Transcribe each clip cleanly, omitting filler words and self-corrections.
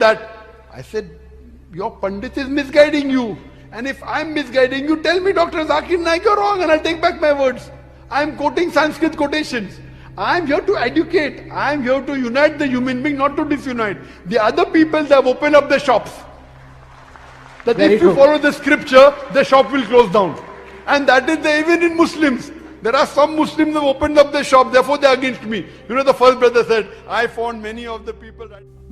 that. I said, your Pandit is misguiding you. And if I'm misguiding you, tell me, Dr. Zakir Naik, you're wrong, and I'll take back my words. I'm quoting Sanskrit quotations. I'm here to educate. I'm here to unite the human being, not to disunite. The other people, they have opened up their shops. That Very if you true. follow the scripture, the shop will close down. And that is even in Muslims. There are some Muslims who have opened up their shop, therefore they are against me. You know, the first brother said, I found many of the people...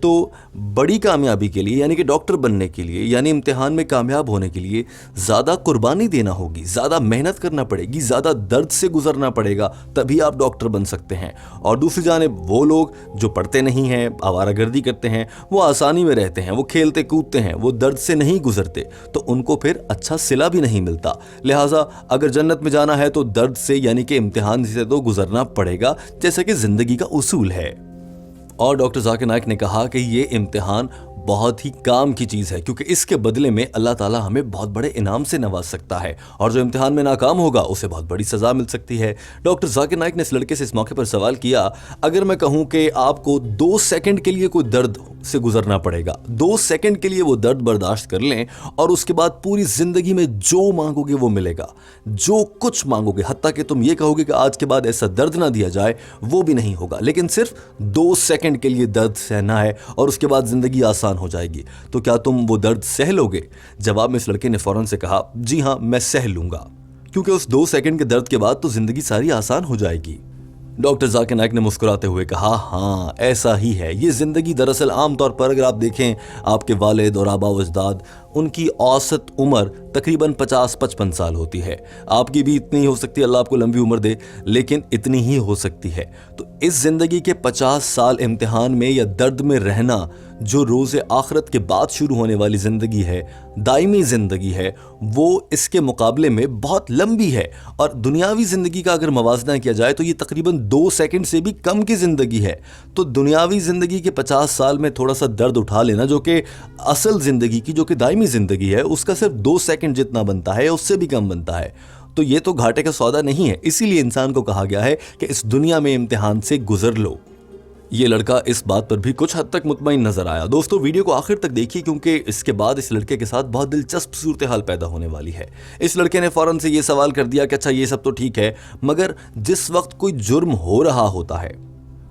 تو بڑی کامیابی کے لیے یعنی کہ doctor بننے کے لیے یعنی امتحان میں کامیاب ہونے کے لیے زیادہ قربانی دینا ہوگی, زیادہ محنت کرنا پڑے گی, زیادہ درد سے گزرنا پڑے گا, تبھی آپ ڈاکٹر بن سکتے ہیں. اور دوسری جانب وہ لوگ جو پڑھتے نہیں ہیں, آوارہ گردی کرتے ہیں, وہ آسانی میں رہتے ہیں, وہ کھیلتے کودتے ہیں, وہ درد سے نہیں گزرتے, تو ان کو پھر اچھا صلہ بھی نہیں ملتا. لہٰذا اگر جنت میں جانا ہے تو درد سے یعنی کہ امتحان سے تو گزرنا پڑے گا, جیسا کہ زندگی کا اصول ہے. اور ڈاکٹر ذاکر نائک نے کہا کہ یہ امتحان بہت ہی کام کی چیز ہے, کیونکہ اس کے بدلے میں اللہ تعالیٰ ہمیں بہت بڑے انعام سے نواز سکتا ہے, اور جو امتحان میں ناکام ہوگا اسے بہت بڑی سزا مل سکتی ہے. ڈاکٹر ذاکر نائک نے اس لڑکے سے اس موقع پر سوال کیا, اگر میں کہوں کہ آپ کو 2 سیکنڈ کے لیے کوئی درد سے گزرنا پڑے گا, 2 سیکنڈ کے لیے وہ درد برداشت کر لیں, اور اس کے بعد پوری زندگی میں جو مانگو گے وہ ملے گا, جو کچھ مانگو گے, حتیٰ کہ تم یہ کہو گے کہ آج کے بعد ایسا درد نہ دیا جائے, وہ بھی نہیں ہوگا, لیکن صرف 2 سیکنڈ کے لیے درد سہنا ہے اور اس کے بعد زندگی آسان ہو جائے گی, تو کیا تم وہ درد سہ لو گے؟ جواب میں اس لڑکے نے فوراً سے کہا, جی ہاں میں سہ لوں گا, کیونکہ اس 2 سیکنڈ کے درد کے بعد تو زندگی ساری آسان ہو جائے گی. ڈاکٹر ذاکر نائک نے مسکراتے ہوئے کہا, ہاں ایسا ہی ہے یہ زندگی. دراصل عام طور پر اگر آپ دیکھیں آپ کے والد اور آبا و اجداد, ان کی اوسط عمر تقریباً 50-55 سال ہوتی ہے. آپ کی بھی اتنی ہی ہو سکتی ہے, اللہ آپ کو لمبی عمر دے, لیکن اتنی ہی ہو سکتی ہے. تو اس زندگی کے 50 سال امتحان میں یا درد میں رہنا, جو روز آخرت کے بعد شروع ہونے والی زندگی ہے, دائمی زندگی ہے, وہ اس کے مقابلے میں بہت لمبی ہے. اور دنیاوی زندگی کا اگر موازنہ کیا جائے تو یہ تقریباً 2 سیکنڈ سے بھی کم کی زندگی ہے. تو دنیاوی زندگی کے 50 سال میں تھوڑا سا درد اٹھا لینا, جو کہ اصل زندگی کی جو کہ دائمی زندگی ہے اس کا صرف 2 سیکنڈ جتنا بنتا ہے, اس سے بھی کم بنتا ہے, تو یہ تو گھاٹے کا سودا نہیں ہے. اسی لیے انسان کو کہا گیا ہے کہ اس دنیا میں امتحان سے گزر لو. یہ لڑکا اس بات پر بھی کچھ حد تک مطمئن نظر آیا. دوستو ویڈیو کو آخر تک دیکھیے, کیونکہ اس کے بعد اس لڑکے کے ساتھ بہت دلچسپ صورتحال پیدا ہونے والی ہے. اس لڑکے نے فوراً سے یہ سوال کر دیا کہ اچھا یہ سب تو ٹھیک ہے, مگر جس وقت کوئی جرم ہو رہا ہوتا ہے,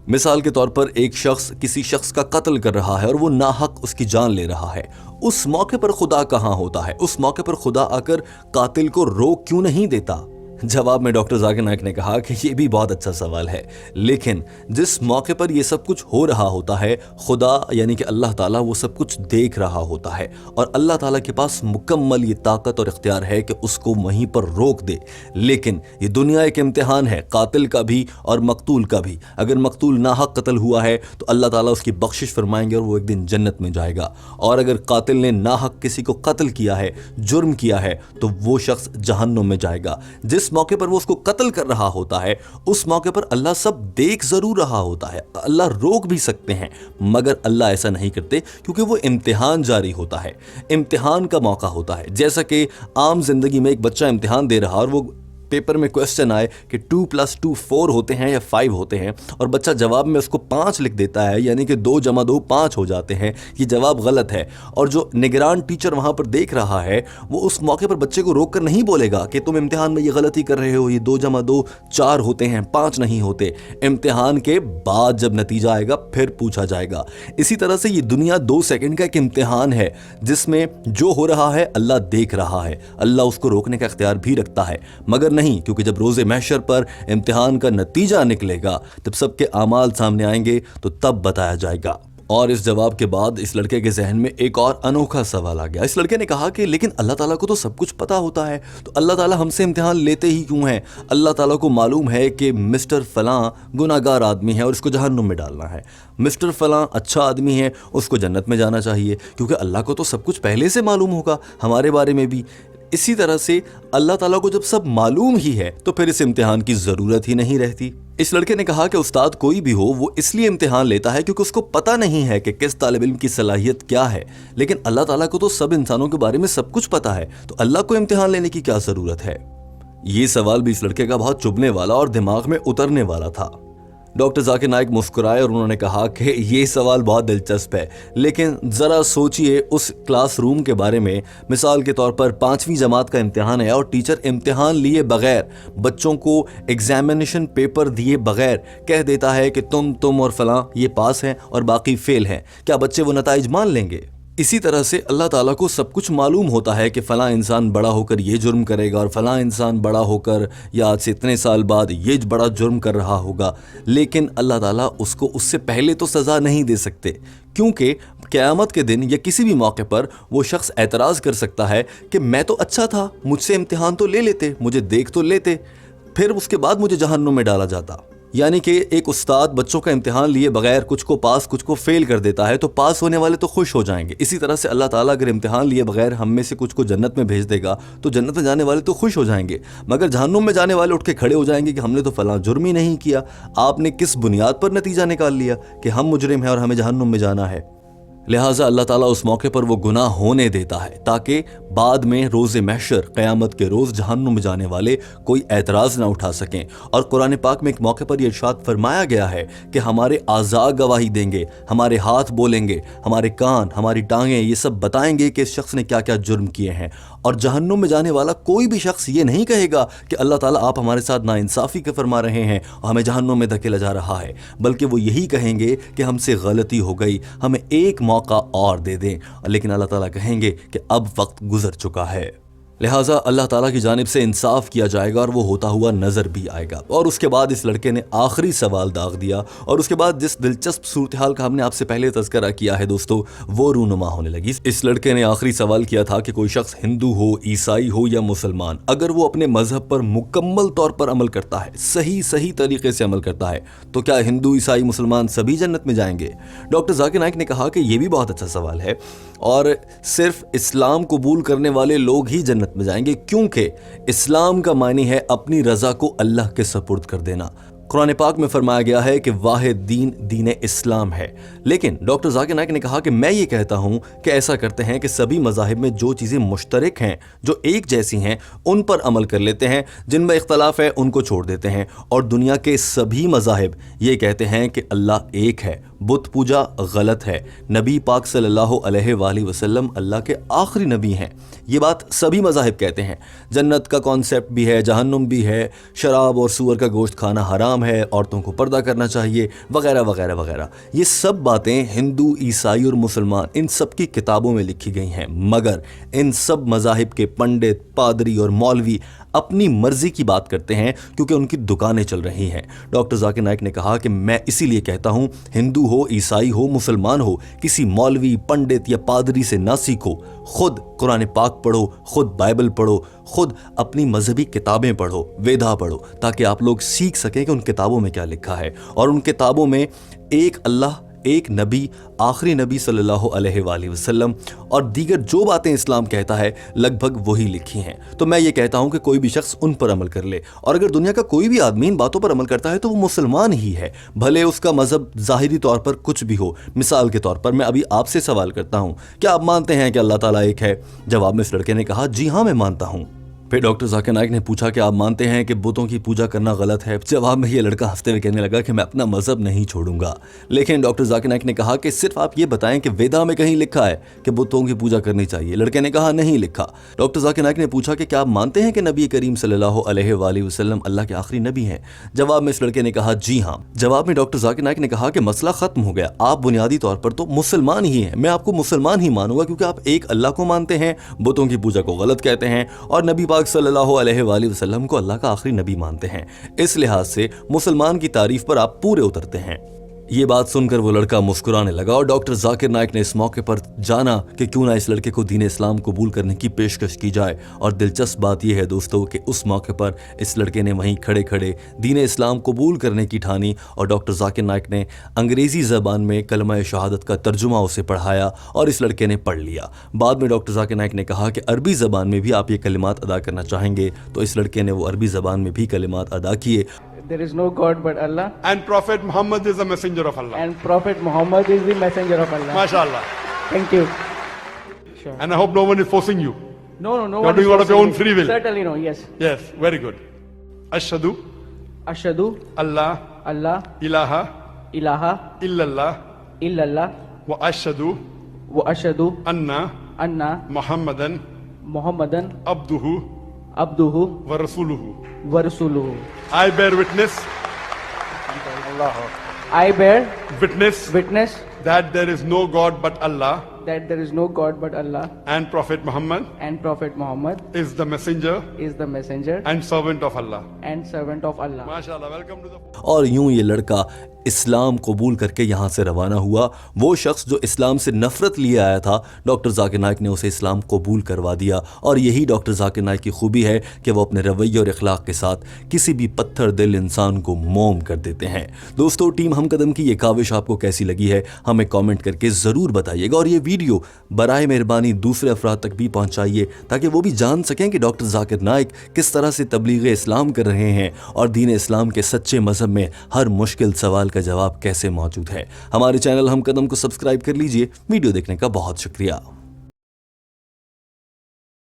مثال کے طور پر ایک شخص کسی شخص کا قتل کر رہا ہے اور وہ ناحق اس کی جان لے رہا ہے, اس موقع پر خدا کہاں ہوتا ہے؟ اس موقع پر خدا آ کر قاتل کو روک کیوں نہیں دیتا؟ جواب میں ڈاکٹر ذاکر نائک نے کہا کہ یہ بھی بہت اچھا سوال ہے, لیکن جس موقع پر یہ سب کچھ ہو رہا ہوتا ہے, خدا یعنی کہ اللہ تعالیٰ وہ سب کچھ دیکھ رہا ہوتا ہے, اور اللہ تعالیٰ کے پاس مکمل یہ طاقت اور اختیار ہے کہ اس کو وہیں پر روک دے. لیکن یہ دنیا ایک امتحان ہے, قاتل کا بھی اور مقتول کا بھی. اگر مقتول ناحق قتل ہوا ہے تو اللہ تعالیٰ اس کی بخشش فرمائیں گے اور وہ ایک دن جنت میں جائے گا, اور اگر قاتل نے ناحق کسی کو قتل کیا ہے, جرم کیا ہے, تو وہ شخص جہنم میں جائے گا. جس موقع پر وہ اس کو قتل کر رہا ہوتا ہے, اس موقع پر اللہ سب دیکھ ضرور رہا ہوتا ہے, اللہ روک بھی سکتے ہیں, مگر اللہ ایسا نہیں کرتے, کیونکہ وہ امتحان جاری ہوتا ہے, امتحان کا موقع ہوتا ہے. جیسا کہ عام زندگی میں ایک بچہ امتحان دے رہا اور وہ پیپر میں کویسچن آئے کہ 2+2 4 ہوتے ہیں یا 5 ہوتے ہیں, اور بچہ جواب میں اس کو 5 لکھ دیتا ہے, یعنی کہ 2 + 2 5 ہو جاتے ہیں, یہ جواب غلط ہے. اور جو نگران ٹیچر وہاں پر دیکھ رہا ہے, وہ اس موقع پر بچے کو روک کر نہیں بولے گا کہ تم امتحان میں یہ غلطی کر رہے ہو, یہ 2 + 2 4 ہوتے ہیں, 5 نہیں ہوتے. امتحان کے بعد جب نتیجہ آئے گا پھر پوچھا جائے گا. اسی طرح سے یہ دنیا 2 سیکنڈ کا ایک امتحان ہے, جس میں جو ہو رہا ہے اللہ دیکھ رہا ہے, اللہ اس کو روکنے کا اختیار بھی رکھتا ہے, مگر نہیں, کیونکہ جب روز محشر پر امتحان کا نتیجہ نکلے گا, تب سب کے اعمال سامنے آئیں گے, تو تب بتایا جائے گا. اور اس جواب کے بعد اس لڑکے کے ذہن میں ایک اور انوکھا سوال آ گیا. اس لڑکے نے کہا کہ لیکن اللہ تعالیٰ کو تو سب کچھ پتا ہوتا ہے, تو اللہ تعالیٰ ہم سے امتحان لیتے ہی کیوں ہیں؟ اللہ تعالیٰ کو معلوم ہے کہ مسٹر فلاں گناہ گار آدمی ہے اور اس کو جہنم میں ڈالنا ہے, مسٹر فلاں اچھا آدمی ہے, اس کو جنت میں جانا چاہیے, کیونکہ اللہ کو تو سب کچھ پہلے سے معلوم ہوگا ہمارے بارے میں بھی. اسی طرح سے اللہ تعالیٰ کو جب سب معلوم ہی ہے تو پھر اس امتحان کی ضرورت ہی نہیں رہتی. اس لڑکے نے کہا کہ استاد کوئی بھی ہو وہ اس لیے امتحان لیتا ہے کیونکہ اس کو پتہ نہیں ہے کہ کس طالب علم کی صلاحیت کیا ہے, لیکن اللہ تعالیٰ کو تو سب انسانوں کے بارے میں سب کچھ پتہ ہے, تو اللہ کو امتحان لینے کی کیا ضرورت ہے؟ یہ سوال بھی اس لڑکے کا بہت چبھنے والا اور دماغ میں اترنے والا تھا. ڈاکٹر ذاکر نائک مسکرائے اور انہوں نے کہا کہ یہ سوال بہت دلچسپ ہے, لیکن ذرا سوچئے اس کلاس روم کے بارے میں. مثال کے طور پر 5ویں جماعت کا امتحان ہے اور ٹیچر امتحان لیے بغیر, بچوں کو ایگزامینیشن پیپر دیے بغیر کہہ دیتا ہے کہ تم اور فلاں یہ پاس ہیں اور باقی فیل ہیں. کیا بچے وہ نتائج مان لیں گے؟ اسی طرح سے اللہ تعالیٰ کو سب کچھ معلوم ہوتا ہے کہ فلاں انسان بڑا ہو کر یہ جرم کرے گا اور فلاں انسان بڑا ہو کر یا آج سے اتنے سال بعد یہ بڑا جرم کر رہا ہوگا، لیکن اللہ تعالیٰ اس کو اس سے پہلے تو سزا نہیں دے سکتے، کیونکہ قیامت کے دن یا کسی بھی موقع پر وہ شخص اعتراض کر سکتا ہے کہ میں تو اچھا تھا، مجھ سے امتحان تو لے لیتے، مجھے دیکھ تو لیتے، پھر اس کے بعد مجھے جہنم میں ڈالا جاتا۔ یعنی کہ ایک استاد بچوں کا امتحان لیے بغیر کچھ کو پاس کچھ کو فیل کر دیتا ہے تو پاس ہونے والے تو خوش ہو جائیں گے، اسی طرح سے اللہ تعالیٰ اگر امتحان لیے بغیر ہم میں سے کچھ کو جنت میں بھیج دے گا تو جنت میں جانے والے تو خوش ہو جائیں گے، مگر جہنم میں جانے والے اٹھ کے کھڑے ہو جائیں گے کہ ہم نے تو فلاں جرم ہی نہیں کیا، آپ نے کس بنیاد پر نتیجہ نکال لیا کہ ہم مجرم ہیں اور ہمیں جہنم میں جانا ہے۔ لہٰذا اللہ تعالیٰ اس موقع پر وہ گناہ ہونے دیتا ہے تاکہ بعد میں روز محشر قیامت کے روز جہنم میں جانے والے کوئی اعتراض نہ اٹھا سکیں۔ اور قرآن پاک میں ایک موقع پر یہ ارشاد فرمایا گیا ہے کہ ہمارے اعضاء گواہی دیں گے، ہمارے ہاتھ بولیں گے، ہمارے کان، ہماری ٹانگیں یہ سب بتائیں گے کہ اس شخص نے کیا کیا جرم کیے ہیں، اور جہنم میں جانے والا کوئی بھی شخص یہ نہیں کہے گا کہ اللہ تعالیٰ آپ ہمارے ساتھ ناانصافی کا فرما رہے ہیں اور ہمیں جہنم میں دھکیلا جا رہا ہے، بلکہ وہ یہی کہیں گے کہ ہم سے غلطی ہو گئی، ہمیں ایک موقع اور دے دیں، لیکن اللہ تعالیٰ کہیں گے کہ اب وقت گزر چکا ہے۔ لہٰذا اللہ تعالیٰ کی جانب سے انصاف کیا جائے گا اور وہ ہوتا ہوا نظر بھی آئے گا۔ اور اس کے بعد اس لڑکے نے آخری سوال داغ دیا، اور اس کے بعد جس دلچسپ صورتحال کا ہم نے آپ سے پہلے تذکرہ کیا ہے دوستو، وہ رونما ہونے لگی۔ اس لڑکے نے آخری سوال کیا تھا کہ کوئی شخص ہندو ہو، عیسائی ہو یا مسلمان، اگر وہ اپنے مذہب پر مکمل طور پر عمل کرتا ہے، صحیح طریقے سے عمل کرتا ہے، تو کیا ہندو، عیسائی، مسلمان سبھی جنت میں جائیں گے؟ ڈاکٹر ذاکر نائک نے کہا کہ یہ بھی بہت اچھا سوال ہے، اور صرف اسلام قبول کرنے والے لوگ ہی جنت میں جائیں گے، کیونکہ اسلام کا معنی ہے اپنی رضا کو اللہ کے سپرد کر دینا۔ قرآن پاک میں فرمایا گیا ہے کہ واحد دین دین اسلام ہے، لیکن ڈاکٹر ذاکر نائک نے کہا کہ میں یہ کہتا ہوں کہ ایسا کرتے ہیں کہ سبھی مذاہب میں جو چیزیں مشترک ہیں، جو ایک جیسی ہیں، ان پر عمل کر لیتے ہیں، جن میں اختلاف ہے ان کو چھوڑ دیتے ہیں، اور دنیا کے سبھی مذاہب یہ کہتے ہیں کہ اللہ ایک ہے، بت پوجا غلط ہے، نبی پاک صلی اللہ علیہ وآلہ وسلم اللہ کے آخری نبی ہیں، یہ بات سبھی مذاہب کہتے ہیں، جنت کا کانسیپٹ بھی ہے، جہنم بھی ہے، شراب اور سور کا گوشت کھانا حرام ہے، عورتوں کو پردہ کرنا چاہیے، وغیرہ وغیرہ وغیرہ۔ یہ سب باتیں ہندو، عیسائی اور مسلمان ان سب کی کتابوں میں لکھی گئی ہیں، مگر ان سب مذاہب کے پنڈت، پادری اور مولوی اپنی مرضی کی بات کرتے ہیں کیونکہ ان کی دکانیں چل رہی ہیں۔ ڈاکٹر ذاکر نائک نے کہا کہ میں اسی لیے کہتا ہوں، ہندو ہو، عیسائی ہو، مسلمان ہو، کسی مولوی، پنڈت یا پادری سے نہ سیکھو، خود قرآن پاک پڑھو، خود بائبل پڑھو، خود اپنی مذہبی کتابیں پڑھو، ویدا پڑھو، تاکہ آپ لوگ سیکھ سکیں کہ ان کتابوں میں کیا لکھا ہے، اور ان کتابوں میں ایک اللہ، ایک نبی، آخری نبی صلی اللہ علیہ وآلہ وسلم اور دیگر جو باتیں اسلام کہتا ہے لگ بھگ وہی لکھی ہیں۔ تو میں یہ کہتا ہوں کہ کوئی بھی شخص ان پر عمل کر لے، اور اگر دنیا کا کوئی بھی آدمی ان باتوں پر عمل کرتا ہے تو وہ مسلمان ہی ہے، بھلے اس کا مذہب ظاہری طور پر کچھ بھی ہو۔ مثال کے طور پر میں ابھی آپ سے سوال کرتا ہوں، کیا آپ مانتے ہیں کہ اللہ تعالیٰ ایک ہے؟ جواب میں اس لڑکے نے کہا جی ہاں میں مانتا ہوں۔ پھر ڈاکٹر ذاکر نائک نے پوچھا کہ آپ مانتے ہیں کہ بتوں کی پوجا کرنا غلط ہے؟ جواب میں یہ لڑکا ہنستے ہوئے کہنے لگا کہ میں اپنا مذہب نہیں چھوڑوں گا، لیکن ڈاکٹر ذاکر نائک نے کہا کہ صرف آپ یہ بتائیں کہ ویدا میں کہیں لکھا ہے کہ بتوں کی پوجا کرنی چاہیے؟ لڑکے نے کہا نہیں لکھا۔ ڈاکٹر ذاکر نائک نے پوچھا کہ کیا آپ مانتے ہیں کہ نبی کریم صلی اللہ علیہ وآلہ وسلم اللہ کے آخری نبی ہیں؟ جواب میں اس لڑکے نے کہا جی ہاں۔ جواب میں ڈاکٹر ذاکر نائک نے کہا کہ مسئلہ ختم ہو گیا، آپ بنیادی طور پر تو مسلمان ہی ہیں، میں آپ کو مسلمان ہی مانوں گا کیونکہ آپ ایک اللہ کو مانتے ہیں، بتوں کی پوجا کو غلط کہتے ہیں، اور نبی پاک صلی اللہ علیہ وآلہ وسلم کو اللہ کا آخری نبی مانتے ہیں، اس لحاظ سے مسلمان کی تعریف پر آپ پورے اترتے ہیں۔ یہ بات سن کر وہ لڑکا مسکرانے لگا، اور ڈاکٹر ذاکر نائک نے اس موقع پر جانا کہ کیوں نہ اس لڑکے کو دین اسلام قبول کرنے کی پیشکش کی جائے۔ اور دلچسپ بات یہ ہے دوستو کہ اس موقع پر اس لڑکے نے وہیں کھڑے کھڑے دین اسلام قبول کرنے کی ٹھانی، اور ڈاکٹر ذاکر نائک نے انگریزی زبان میں کلمہ شہادت کا ترجمہ اسے پڑھایا اور اس لڑکے نے پڑھ لیا۔ بعد میں ڈاکٹر ذاکر نائک نے کہا کہ عربی زبان میں بھی آپ یہ کلمات ادا کرنا چاہیں گے، تو اس لڑکے نے وہ عربی زبان میں بھی کلمات ادا کیے۔ There is no God but Allah, And Prophet Muhammad is the messenger of Allah. and Prophet Muhammad is the messenger of Allah. MashaAllah. Thank you. Sure. And I hope no one is forcing you. No, You're one doing is out of your own forcing me. free will. Certainly no, yes. Yes, very good. Ashhadu Ashhadu Allah Allah ilaha ilaha illallah illallah wa ashhadu wa ashhadu anna anna Muhammadan Muhammadan abduhu abduhu wa rasuluhu. wa rasuluhu. I bear witness I bear witness witness that there is no God but Allah, that there is no God but Allah and Prophet Muhammad and Prophet Muhammad is the messenger is the messenger and servant of Allah. and servant of Allah. MashaAllah, welcome to the... اور یوں یہ لڑکا اسلام قبول کر کے یہاں سے روانہ ہوا. وہ شخص جو اسلام سے نفرت لیے آیا تھا، ڈاکٹر ذاکر نائک نے اسے اسلام قبول کروا دیا. اور یہی ڈاکٹر ذاکر نائک کی خوبی ہے کہ وہ اپنے رویے اور اخلاق کے ساتھ کسی بھی پتھر دل انسان کو موم کر دیتے ہیں. دوستو، ٹیم ہم قدم کی یہ کاوش آپ کو کیسی لگی ہے ہمیں کامنٹ کر کے ضرور بتائیے گا. اور یہ ویڈیو برائے مہربانی دوسرے افراد تک بھی پہنچائیے تاکہ وہ بھی جان سکیں کہ ڈاکٹر ذاکر نائک کس طرح سے تبلیغ اسلام کر رہے ہیں اور دین اسلام کے سچے مذہب میں ہر مشکل سوال کا جواب کیسے موجود ہے. ہمارے چینل ہم قدم کو سبسکرائب کر لیجئے. ویڈیو دیکھنے کا بہت شکریہ.